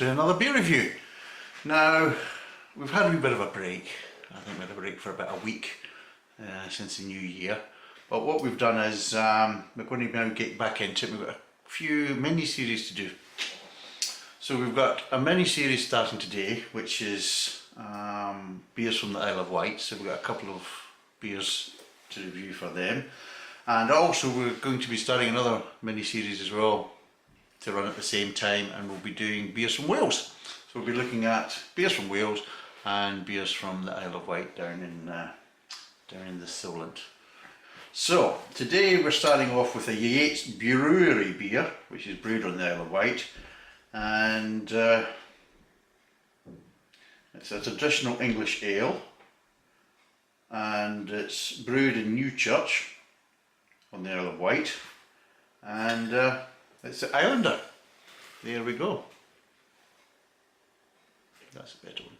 to another beer review. Now, we've had a wee bit of a break. I think we had a break for about a week since the new year. But what we've done is we're going to now get back into it. We've got a few mini-series to do. So we've got a mini-series starting today, which is beers from the Isle of Wight. So we've got a couple of beers to review for them. And also we're going to be starting another mini-series as well to run at the same time, and we'll be doing beers from Wales. So we'll be looking at beers from Wales and beers from the Isle of Wight down in the Solent. So today we're starting off with a Yates Brewery beer, which is brewed on the Isle of Wight, and it's a traditional English ale, and it's brewed in Newchurch on the Isle of Wight, and it's the Islander. There we go. That's a better one.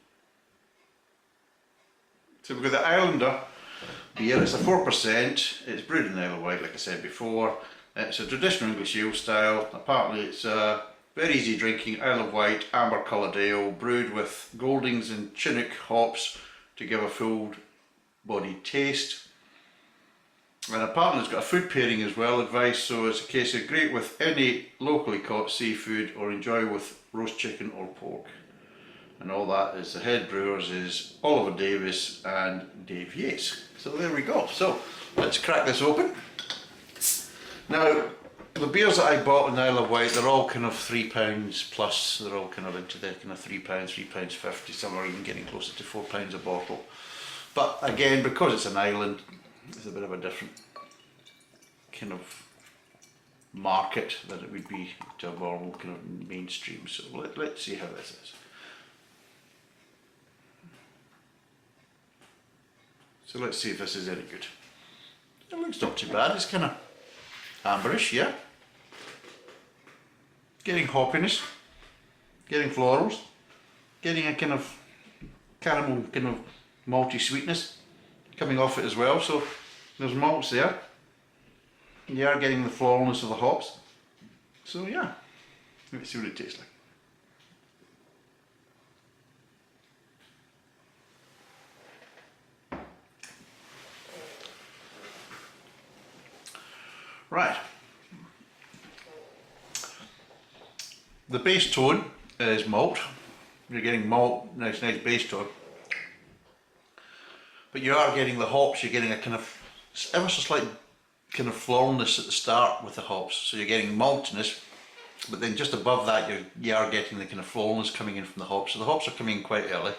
So we've got the Islander beer. It's a 4%. It's brewed in the Isle of Wight, like I said before. It's a traditional English ale style. Apparently it's very easy drinking Isle of Wight amber coloured ale, brewed with Goldings and Chinook hops to give a full bodied taste. And apparently it's got a food pairing as well, advice, so it's a case of great with any locally caught seafood or enjoy with roast chicken or pork. And all that is, the head brewers is Oliver Davis and Dave Yates. So there we go. So let's crack this open. Now the beers that I bought in the Isle of Wight, they're all kind of £3 plus. They're all kind of into the kind of £3, £3.50. Some are even getting closer to £4 a bottle. But again, because it's an island, it's a bit of a different kind of market than it would be to a normal kind of mainstream. So let's see how this is. So let's see if this is any good. It looks not too bad. It's kind of amberish, yeah. Getting hoppiness, getting florals, getting a kind of caramel, kind of malty sweetness coming off it as well. So there's malts there. You are getting the floralness of the hops. So yeah, let's see what it tastes like. Right. The base tone is malt. You're getting malt, nice base tone. But you are getting the hops, you're getting a kind of ever so slight kind of floralness at the start with the hops. So you're getting maltiness, but then just above that you are getting the kind of floralness coming in from the hops. So the hops are coming in quite early.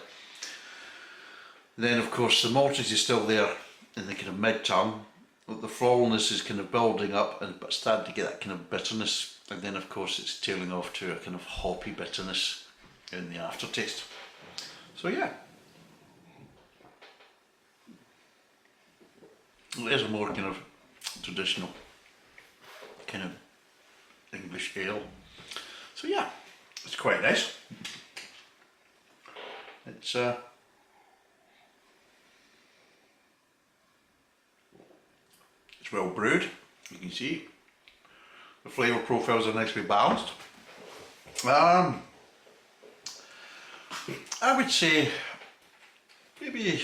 Then of course the maltiness is still there in the kind of mid-tongue. The floralness is kind of building up and but starting to get that kind of bitterness, and then of course it's tailing off to a kind of hoppy bitterness in the aftertaste. So yeah. It is a more kind of traditional kind of English ale. So yeah, it's quite nice. It's well brewed, you can see. The flavour profiles are nicely balanced. I would say maybe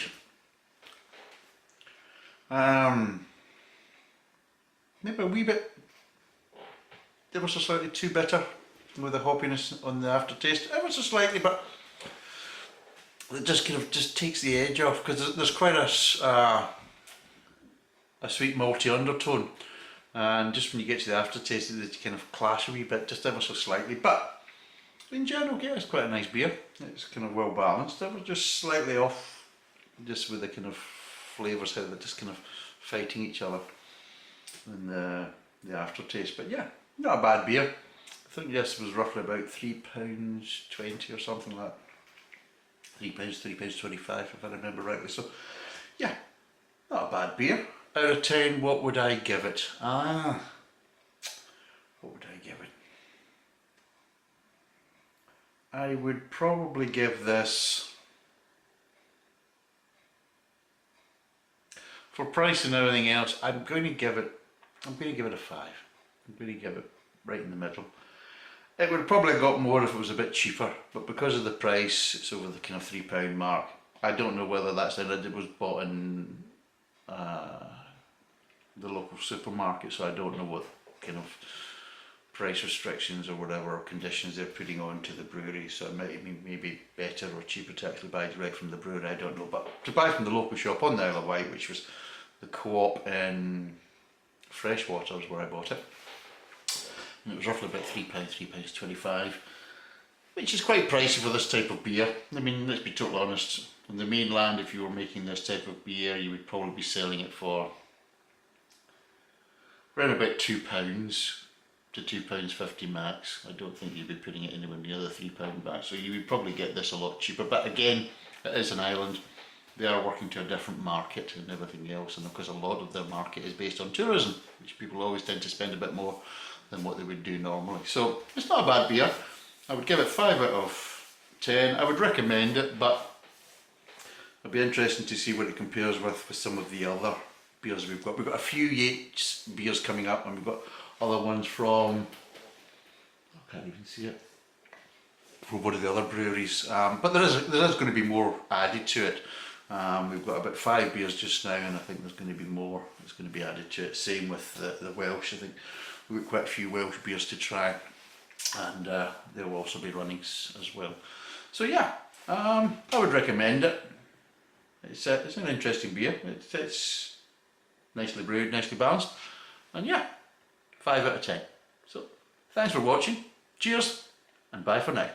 maybe a wee bit ever so slightly too bitter with the hoppiness on the aftertaste, ever so slightly, but it just kind of just takes the edge off, because there's quite a sweet malty undertone, and just when you get to the aftertaste it kind of clash a wee bit, just ever so slightly. But in general, yeah, it's quite a nice beer. It's kind of well balanced, ever just slightly off, just with the kind of flavours how they're just kind of fighting each other in the aftertaste. But yeah, not a bad beer. I think this was roughly about £3.20 or something like that. £3.25 if I remember rightly. So yeah, not a bad beer. Out of 10, what would I give it? What would I give it? I would probably give this, for price and everything else, I'm going to give it a 5. I'm going to give it right in the middle. It would have probably got more if it was a bit cheaper, but because of the price, it's over the kind of £3 mark. I don't know whether that's it was bought in the local supermarket, so I don't know what kind of price restrictions or whatever conditions they're putting on to the brewery, so it might maybe better or cheaper to actually buy direct from the brewery, I don't know. But to buy from the local shop on the Isle of Wight, which was the Co-op in Freshwater, was where I bought it. And it was roughly about £3, £3.25, which is quite pricey for this type of beer. I mean, let's be totally honest, on the mainland, if you were making this type of beer, you would probably be selling it for around about £2 to £2.50 max. I don't think you'd be putting it anywhere near the £3 mark, so you would probably get this a lot cheaper. But again, it is an island, they are working to a different market and everything else, and because a lot of their market is based on tourism, which people always tend to spend a bit more than what they would do normally. So it's not a bad beer. I would give it 5 out of 10. I would recommend it, but it'll be interesting to see what it compares with some of the other beers we've got. We've got a few Yates beers coming up, and we've got other ones from, I can't even see it, from one of the other breweries. But there is going to be more added to it. We've got about 5 beers just now, and I think there's going to be more that's going to be added to it. Same with the Welsh. I think we've got quite a few Welsh beers to try, and they'll also be running as well. So yeah, I would recommend it. It's an interesting beer. It's nicely brewed, nicely balanced, and yeah, 5 out of 10. So thanks for watching, cheers, and bye for now.